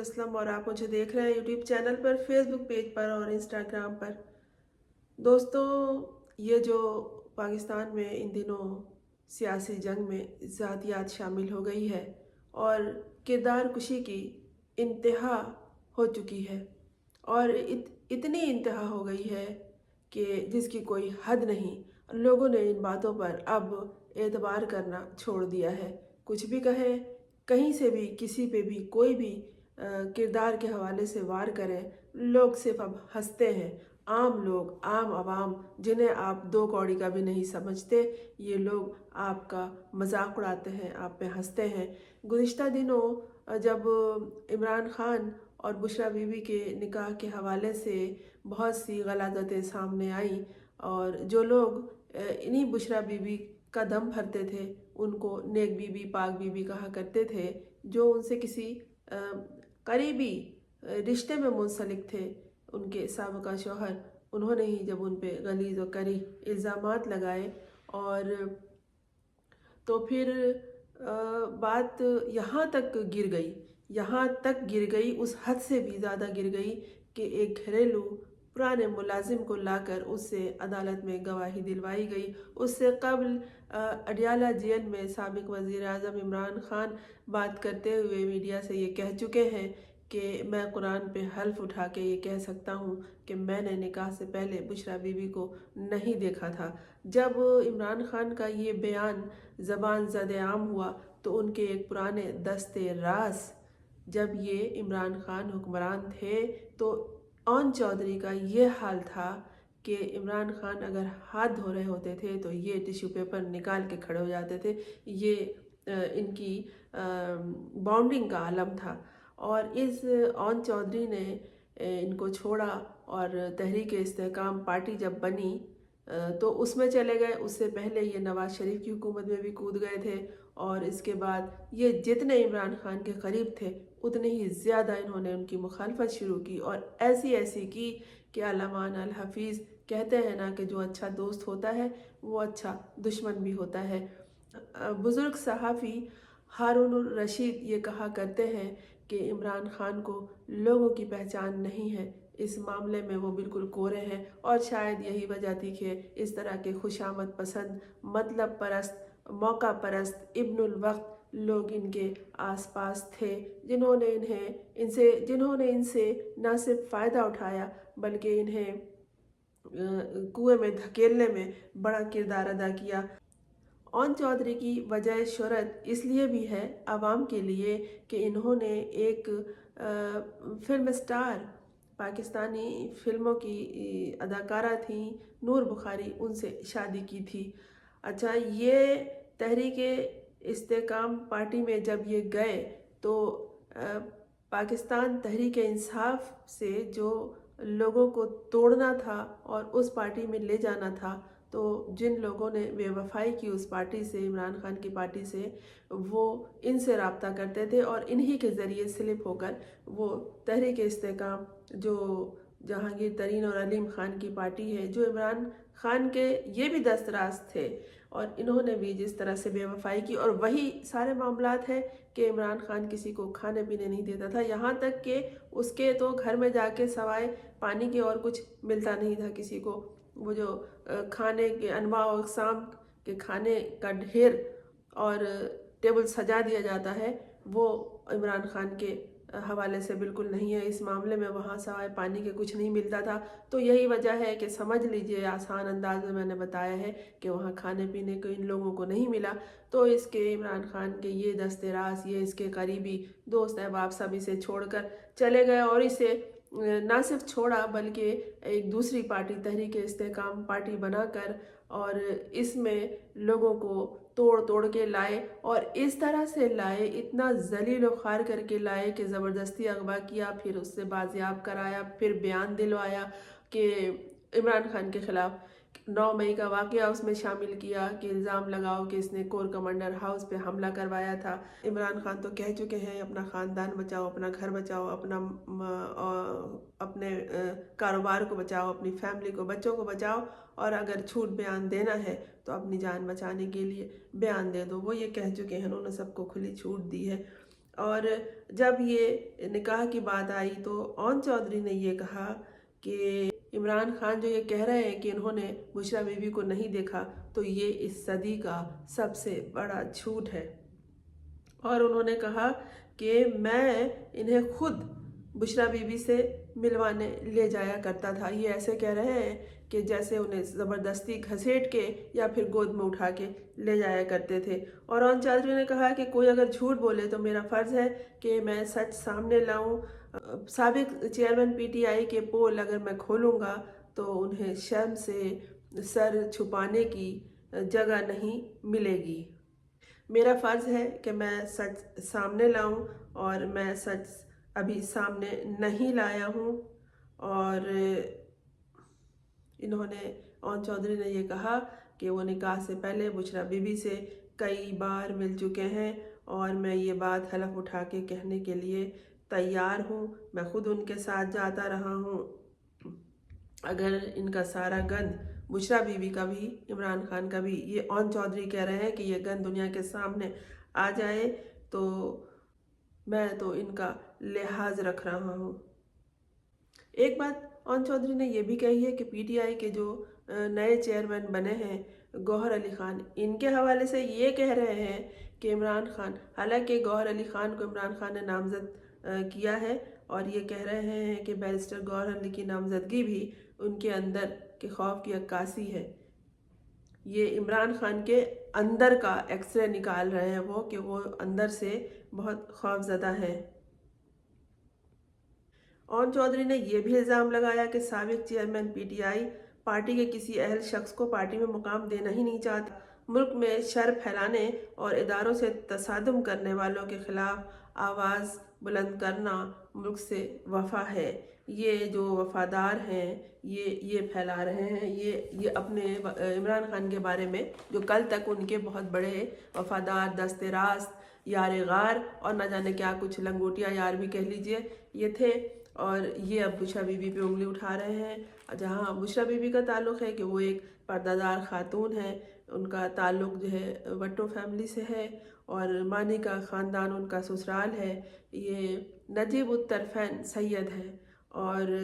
असलम और आप मुझे देख रहे हैं यूट्यूब चैनल पर, फेसबुक पेज पर और इंस्टाग्राम पर। दोस्तों, ये जो पाकिस्तान में इन दिनों सियासी जंग में ज़ातियात शामिल हो गई है और किरदार कुशी की इंतहा हो चुकी है और इतनी इंतहा हो गई है कि जिसकी कोई हद नहीं। लोगों ने इन बातों पर अब एतबार करना छोड़ दिया है। कुछ भी कहें, कहीं से भी किसी पे भी कोई भी किरदार के हवाले से वार करें, लोग सिर्फ अब हंसते हैं। आम लोग, आम आवाम, जिन्हें आप दो कौड़ी का भी नहीं समझते, ये लोग आपका मजाक उड़ाते हैं, आप पे हंसते हैं। गुज़िश्ता दिनों जब इमरान खान और बुशरा बीबी के निकाह के हवाले से बहुत सी गलाज़तें सामने आई और जो लोग इन्हीं बुशरा बीबी का दम भरते थे, उनको नेक बीबी, पाक बीबी कहा करते थे, जो उनसे किसी करीबी रिश्ते में मुंसलिक थे, उनके साबका शौहर, उन्होंने ही जब उन पे गलीज़ और करी इल्ज़ामात लगाए और तो फिर बात यहाँ तक गिर गई, उस हद से भी ज़्यादा गिर गई कि एक घरेलू पुराने मुलाजिम को लाकर उससे अदालत में गवाही दिलवाई गई। उससे कबल अडियाला जेल में साबिक वज़ीर आज़म इमरान खान बात करते हुए मीडिया से ये कह चुके हैं कि मैं कुरान पे हल्फ उठा के ये कह सकता हूँ कि मैंने निकाह से पहले बुशरा बीबी को नहीं देखा था। जब इमरान खान का ये बयान ज़बान ज़द-ए-आम हुआ तो उनके एक पुराने दस्ते रास, जब ये इमरान खान हुक्मरान थे तो ओन चौधरी का ये हाल था कि इमरान खान अगर हाथ धो रहे होते थे तो ये टिश्यू पेपर निकाल के खड़े हो जाते थे। ये इनकी बॉन्डिंग का आलम था और इस ओन चौधरी ने इनको छोड़ा और तहरीक इस्तेहकाम पार्टी जब बनी तो उसमें चले गए। उससे पहले ये नवाज शरीफ की हुकूमत में भी कूद गए थे और इसके बाद ये जितने इमरान खान के करीब थे उतने ही ज़्यादा इन्होंने उनकी मुखालफत शुरू की और ऐसी की कि अल्लामान अल हफीज़ कहते हैं ना कि जो अच्छा दोस्त होता है वो अच्छा दुश्मन भी होता है। बुज़ुर्ग सहाफ़ी हारून रशीद ये कहा करते हैं कि इमरान खान को लोगों की पहचान नहीं है, इस मामले में वो बिल्कुल कोरे हैं और शायद यही वजह थी कि इस तरह के खुशामद पसंद, मतलब परस्त, मौका परस्त, इब्नुल वक्त लोग इनके आसपास थे, जिन्होंने इनसे ना सिर्फ फ़ायदा उठाया बल्कि इन्हें कुएं में धकेलने में बड़ा किरदार अदा किया। ओन चौधरी की वजह शोहरत इसलिए भी है आवाम के लिए कि इन्होंने एक फिल्म स्टार, पाकिस्तानी फिल्मों की अदाकारा थी नूर बुखारी, उनसे शादी की थी। अच्छा, ये तहरीक इस्तेहकाम पार्टी में जब ये गए तो पाकिस्तान तहरीक इंसाफ से जो लोगों को तोड़ना था और उस पार्टी में ले जाना था, तो जिन लोगों ने बेवफाई की उस पार्टी से, इमरान खान की पार्टी से, वो इनसे रब्ता करते थे और इन्हीं के ज़रिए स्लिप होकर वो तहरीक इस्तेहकाम, जो जहांगीर तरीन और अलीम खान की पार्टी है, जो इमरान खान के ये भी दस्तराज थे और इन्होंने भी जिस तरह से बेवफाई की, और वही सारे मामलात हैं कि इमरान खान किसी को खाने पीने नहीं देता था, यहाँ तक कि उसके तो घर में जाके सवाए पानी के और कुछ मिलता नहीं था किसी को। वो जो खाने के अनवा और अक़साम के खाने का ढेर और टेबल सजा दिया जाता है, वो इमरान खान के हवाले से बिल्कुल नहीं है। इस मामले में वहाँ सवाए पानी के कुछ नहीं मिलता था। तो यही वजह है कि समझ लीजिए, आसान अंदाज में मैंने बताया है कि वहाँ खाने पीने को इन लोगों को नहीं मिला। तो इसके इमरान खान के ये दस्ते रास, ये इसके करीबी दोस्त अहबाब सब इसे छोड़कर चले गए और इसे ना सिर्फ छोड़ा बल्कि एक दूसरी पार्टी तहरीक इस्तेहकाम पार्टी बनाकर और इसमें लोगों को तोड़ के लाए और इस तरह से लाए, इतना जलील व ख़ार करके लाए कि ज़बरदस्ती अगवा किया, फिर उससे बाजियाब कराया, फिर बयान दिलवाया कि इमरान खान के ख़िलाफ़ 9 मई का वाक़या उसमें शामिल किया कि इल्ज़ाम लगाओ कि इसने कोर कमांडर हाउस पे हमला करवाया था। इमरान खान तो कह चुके हैं अपना ख़ानदान बचाओ, अपना घर बचाओ, अपने कारोबार को बचाओ, अपनी फैमिली को, बच्चों को बचाओ, और अगर झूठ बयान देना है तो अपनी जान बचाने के लिए बयान दे दो। वो ये कह चुके हैं, उन्होंने सबको खुली छूट दी है। اور जब ये निकाह की बात आई तो ओन चौधरी ने ये कहा कि इमरान खान जो ये कह रहे हैं कि इन्होंने बुशरा बीबी को नहीं देखा, तो ये इस सदी का सबसे बड़ा झूठ है। और उन्होंने कहा कि मैं इन्हें खुद बुशरा बीबी से मिलवाने ले जाया करता था। ये ऐसे कह रहे हैं कि जैसे उन्हें ज़बरदस्ती घसीट के या फिर गोद में उठा के ले जाया करते थे। और ओन चौधरी ने कहा कि कोई अगर झूठ बोले तो मेरा फ़र्ज़ है कि मैं सच सामने लाऊं। साबिक चेयरमैन पीटीआई के पोल अगर मैं खोलूँगा तो उन्हें शर्म से सर छुपाने की जगह नहीं मिलेगी। मेरा फ़र्ज़ है कि मैं सच सामने लाऊं, और मैं सच अभी सामने नहीं लाया हूं। और इन्होंने ओन चौधरी ने ये कहा कि वो निकाह से पहले बुशरा बीबी से कई बार मिल चुके हैं, और मैं ये बात हलफ उठा के कहने के लिए तैयार हूँ। मैं खुद उनके साथ जाता रहा हूँ। अगर इनका सारा गंद बुशरा बीबी का भी, इमरान खान का भी, ये ओन चौधरी कह रहे हैं कि ये गंद दुनिया के सामने आ जाए तो मैं तो इनका लिहाज रख रहा हूँ। एक बात ओन चौधरी ने यह भी कही है कि पीटीआई के जो नए चेयरमैन बने हैं गौहर अली खान, इनके हवाले से ये कह रहे हैं कि इमरान खान, हालांकि गौहर अली खान को इमरान खान ने नामजद किया है, और ये कह रहे हैं कि बैरिस्टर गौहर अली की नामजदगी भी उनके अंदर के खौफ की अक्कासी है। ये इमरान खान के अंदर का एक्सरे निकाल रहे हैं वो, कि वो अंदर से बहुत खौफजदा है। ओन चौधरी ने यह भी इल्ज़ाम लगाया कि साबिक चेयरमैन पीटीआई पार्टी के किसी अहल शख्स को पार्टी में मुकाम देना ही नहीं चाहता। मुल्क में शर फैलाने और इदारों से तसादुम करने वालों के खिलाफ आवाज़ बुलंद करना मुल्क से वफा है। ये जो वफादार हैं ये फैला रहे हैं, ये अपने इमरान खान के बारे में, जो कल तक उनके बहुत बड़े वफादार, दस्ते रास्त, यार गार और न जाने क्या कुछ लंगोटिया यार भी कह लीजिए ये थे, और ये अब बुशरा बीबी पे उंगली उठा रहे हैं। जहाँ बुशरा बीबी का ताल्लुक़ है कि वो एक पर्दादार खातून है, उनका ताल्लुक़ जो है वट्टो फैमिली से है, और मानी का ख़ानदान उनका ससुराल है। ये नजीब उत्तरफैन सैयद है, और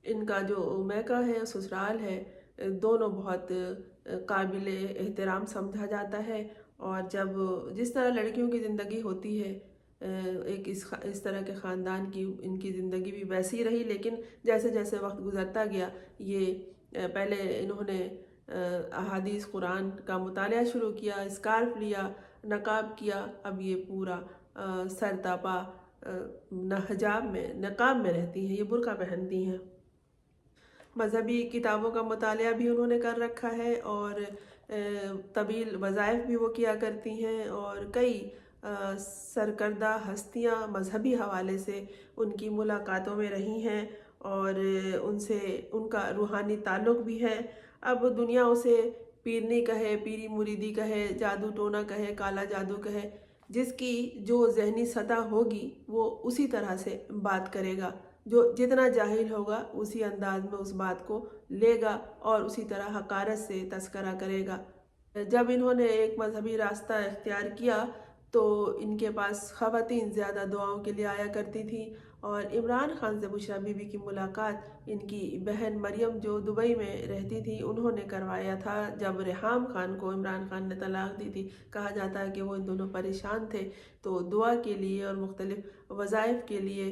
इनका जो मैका है ससुराल है, दोनों बहुत काबिल एहतराम समझा जाता है। और जब जिस तरह लड़कियों की ज़िंदगी होती है, एक इस तरह के ख़ानदान की इनकी ज़िंदगी भी वैसी ही रही, लेकिन जैसे जैसे वक्त गुज़रता गया, ये पहले इन्होंने अहादीस कुरान का मुतालिया शुरू किया, स्कार्फ लिया, नकाब किया, अब ये पूरा सरतापा हिजाब में, नकाब में रहती हैं, ये बुर्का पहनती हैं। मजहबी किताबों का मुतालिया भी उन्होंने कर रखा है, और तवील वज़ाइफ भी वो किया करती हैं, और कई सरकर्दा हस्तियां मजहबी हवाले से उनकी मुलाकातों में रही हैं, और उनसे उनका रूहानी ताल्लुक़ भी है। अब दुनिया उसे पीरनी कहे, पीरी मुरीदी कहे, जादू टोना कहे, काला जादू कहे, जिसकी जो जहनी सतह होगी वो उसी तरह से बात करेगा। जो जितना जाहिल होगा उसी अंदाज में उस बात को लेगा और उसी तरह हकारत से तस्करा करेगा। जब इन्होंने एक मजहबी रास्ता इख्तियार किया तो इनके पास ख़वातीन ज़्यादा दुआओं के लिए आया करती थी, और इमरान खान से बुशरा बीबी की मुलाकात इनकी बहन मरियम जो दुबई में रहती थी उन्होंने करवाया था। जब रेहाम खान को इमरान खान ने तलाक दी थी, कहा जाता है कि वो इन दोनों परेशान थे, तो दुआ के लिए और मुख्तलिफ वज़ाइफ के लिए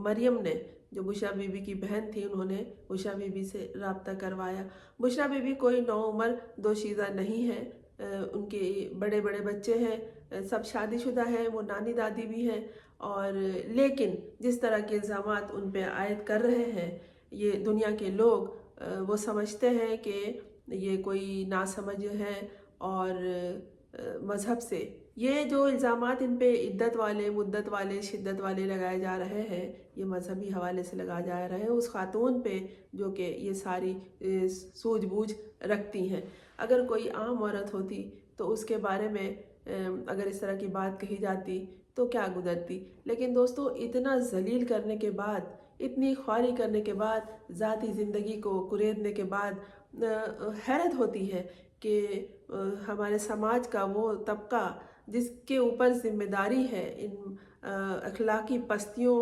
मरियम ने, जो बुशरा बीबी की बहन थी, उन्होंने बुशरा बीबी से रब्ता करवाया। बुशरा बीबी कोई नौउमर दोशीज़ा नहीं है, उनके बड़े बड़े बच्चे हैं, सब शादीशुदा हैं, वो नानी दादी भी हैं, और लेकिन जिस तरह के इल्ज़ामात उन पे आयद कर रहे हैं ये दुनिया के लोग, वो समझते हैं कि ये कोई नासमझ है, और मज़हब से ये जो इल्ज़ामात इन पे इद्दत वाले, मुद्दत वाले, शिद्दत वाले लगाए जा रहे हैं, ये मजहबी हवाले से लगाए जा रहे हैं उस खातून पे जो कि ये सारी सूझबूझ रखती हैं। अगर कोई आम औरत होती तो उसके बारे में अगर इस तरह की बात कही जाती तो क्या गुजरती, लेकिन दोस्तों इतना जलील करने के बाद, इतनी ख्वारी करने के बाद, ज़ाती ज़िंदगी को कुरेदने के बाद हैरत होती है कि हमारे समाज का वो तबका جس کے اوپر ذمہ داری ہے ان اخلاقی پستیوں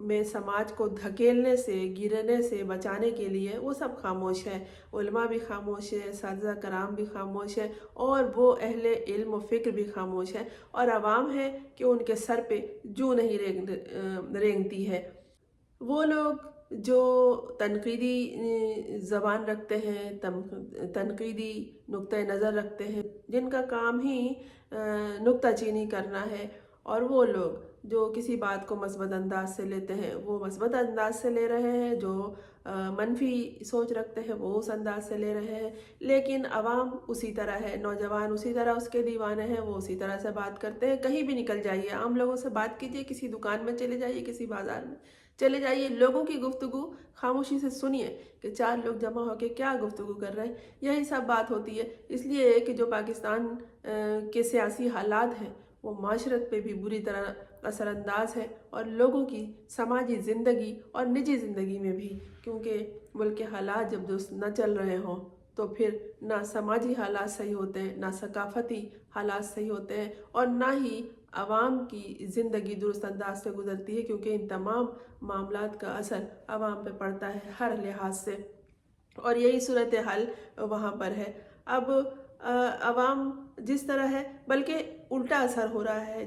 میں سماج کو دھکیلنے سے، گرنے سے بچانے کے لیے، وہ سب خاموش ہے۔ علماء بھی خاموش ہے، اساتذہ کرام بھی خاموش ہے، اور وہ اہل علم و فکر بھی خاموش ہے، اور عوام ہے کہ ان کے سر پہ جوں نہیں رینگتی ہے۔ وہ لوگ جو تنقیدی زبان رکھتے ہیں، تنقیدی نقطہ نظر رکھتے ہیں، جن کا کام ہی نکتہ چینی کرنا ہے، اور وہ لوگ جو کسی بات کو مثبت انداز سے لیتے ہیں وہ مثبت انداز سے لے رہے ہیں، جو منفی سوچ رکھتے ہیں وہ اس انداز سے لے رہے ہیں، لیکن عوام اسی طرح ہے، نوجوان اسی طرح اس کے دیوانے ہیں، وہ اسی طرح سے بات کرتے ہیں۔ کہیں بھی نکل جائیے، عام لوگوں سے بات کیجیے، کسی دکان میں چلے جائیے، کسی بازار میں چلے جائیے، لوگوں کی گفتگو خاموشی سے سنیے کہ چار لوگ جمع ہو کے کیا گفتگو کر رہے ہیں، یہی سب بات ہوتی ہے۔ اس لیے کہ جو پاکستان کے سیاسی حالات ہیں وہ معاشرت پہ بھی بری طرح اثر انداز ہے، اور لوگوں کی سماجی زندگی اور نجی زندگی میں بھی، کیونکہ ملک کے حالات جب درست نہ چل رہے ہوں تو پھر نہ سماجی حالات صحیح ہوتے ہیں، نہ ثقافتی حالات صحیح ہوتے ہیں، اور نہ ہی عوام کی زندگی درست انداز سے گزرتی ہے، کیونکہ ان تمام معاملات کا اثر عوام پہ پڑتا ہے ہر لحاظ سے، اور یہی صورتحال وہاں پر ہے۔ اب عوام جس طرح ہے، بلکہ الٹا اثر ہو رہا ہے،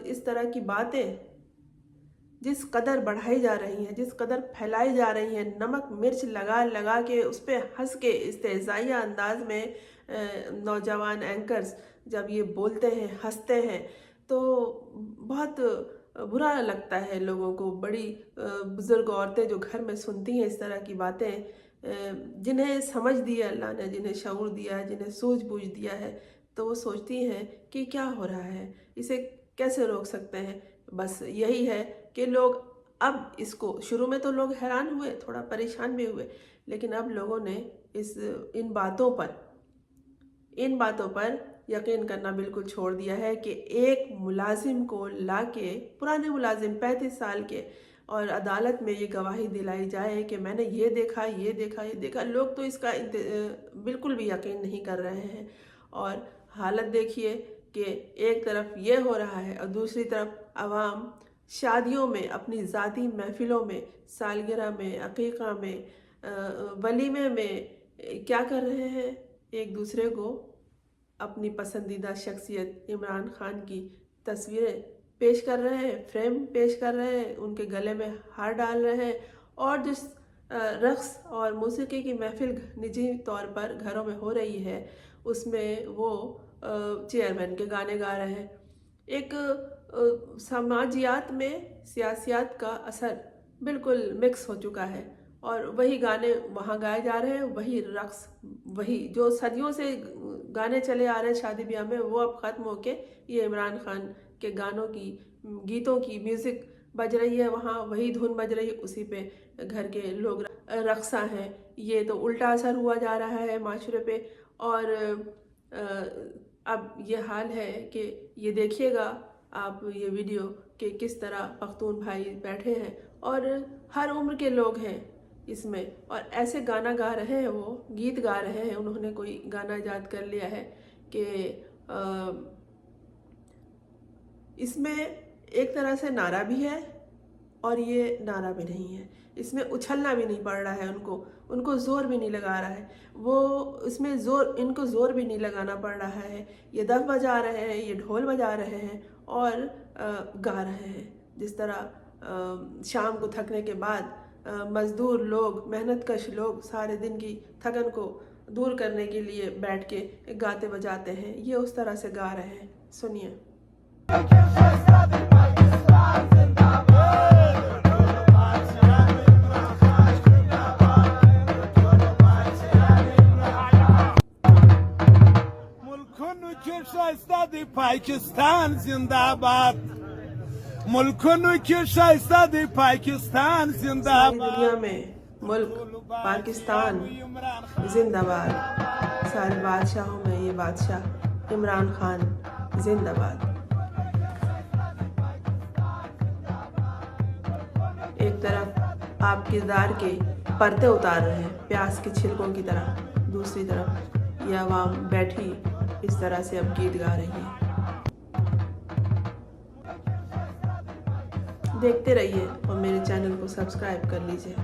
اس طرح کی باتیں جس قدر بڑھائی جا رہی ہیں، جس قدر پھیلائی جا رہی ہیں، نمک مرچ لگا لگا کے اس پہ ہنس کے استہزائیہ انداز میں نوجوان اینکرز جب یہ بولتے ہیں، ہنستے ہیں، تو بہت برا لگتا ہے لوگوں کو۔ بڑی بزرگ عورتیں جو گھر میں سنتی ہیں اس طرح کی باتیں، جنہیں سمجھ دیا اللہ نے، جنہیں شعور دیا ہے، جنہیں سوجھ بوجھ دیا ہے، تو وہ سوچتی ہیں کہ کیا ہو رہا ہے، اسے کیسے روک سکتے ہیں۔ بس یہی ہے کہ لوگ اب اس کو، شروع میں تو لوگ حیران ہوئے، تھوڑا پریشان بھی ہوئے، لیکن اب لوگوں نے ان باتوں پر یقین کرنا بالکل چھوڑ دیا ہے کہ ایک ملازم کو لا کے، پرانے ملازم 35 سال کے، اور عدالت میں یہ گواہی دلائی جائے کہ میں نے یہ دیکھا، یہ دیکھا، یہ دیکھا، لوگ تو اس کا بالکل بھی یقین نہیں کر رہے ہیں۔ اور حالت دیکھیے کہ ایک طرف یہ ہو رہا ہے، اور دوسری طرف عوام شادیوں میں، اپنی ذاتی محفلوں میں، سالگرہ میں، عقیقہ میں، ولیمے میں کیا کر رہے ہیں، ایک دوسرے کو اپنی پسندیدہ شخصیت عمران خان کی تصویریں پیش کر رہے ہیں، فریم پیش کر رہے ہیں، ان کے گلے میں ہار ڈال رہے ہیں، اور جس رقص اور موسیقی کی محفل نجی طور پر گھروں میں ہو رہی ہے، اس میں وہ چیئرمین کے گانے گا رہے ہیں۔ ایک سماجیات میں سیاسیات کا اثر بالکل مکس ہو چکا ہے، اور وہی گانے وہاں گائے جا رہے ہیں، وہی رقص، وہی جو صدیوں سے گانے چلے آ رہے ہیں شادی بیاہ میں، وہ اب ختم ہو کے یہ عمران خان کے گیتوں کی میوزک بج رہی ہے، وہاں وہی دھن بج رہی ہے، اسی پہ گھر کے لوگ رقصاں ہیں۔ یہ تو الٹا اثر ہوا جا رہا ہے معاشرے پہ، اور اب یہ حال ہے کہ یہ دیکھیے گا آپ یہ ویڈیو کہ کس طرح پختون بھائی بیٹھے ہیں، اور ہر عمر کے لوگ ہیں اس میں، اور ایسے گانا گا رہے ہیں، وہ گیت گا رہے ہیں، انہوں نے کوئی گانا ایجاد کر لیا ہے کہ اس میں ایک طرح سے نعرہ بھی ہے اور یہ نعرہ بھی نہیں ہے، اس میں اچھلنا بھی نہیں پڑ رہا ہے، ان کو زور بھی نہیں لگا رہا ہے، وہ اس میں ان کو زور بھی نہیں لگانا پڑ رہا ہے، یہ دف بجا رہے ہیں، یہ ڈھول بجا رہے ہیں اور گا رہے ہیں، جس طرح شام کو تھکنے کے بعد مزدور لوگ، محنت کش لوگ سارے دن کی تھکن کو دور کرنے کے لیے بیٹھ کے گاتے بجاتے ہیں، یہ اس طرح سے گا رہے ہیں۔ سنیے۔ پاکستان زندہ باد، ملکن کی شائستہ دی پاکستان زندہ ساری باد، دنیا میں ملک پاکستان زندہ باد، سارے بادشاہوں میں یہ بادشاہ عمران خان زندہ باد۔ ایک طرف آپ کردار کے پردے اتار رہے ہیں پیاز کے چھلکوں کی طرح، دوسری طرف یہ عوام بیٹھی اس طرح سے اب گیت گا رہی ہے۔ دیکھتے رہیے اور میرے چینل کو سبسکرائب کر لیجیے.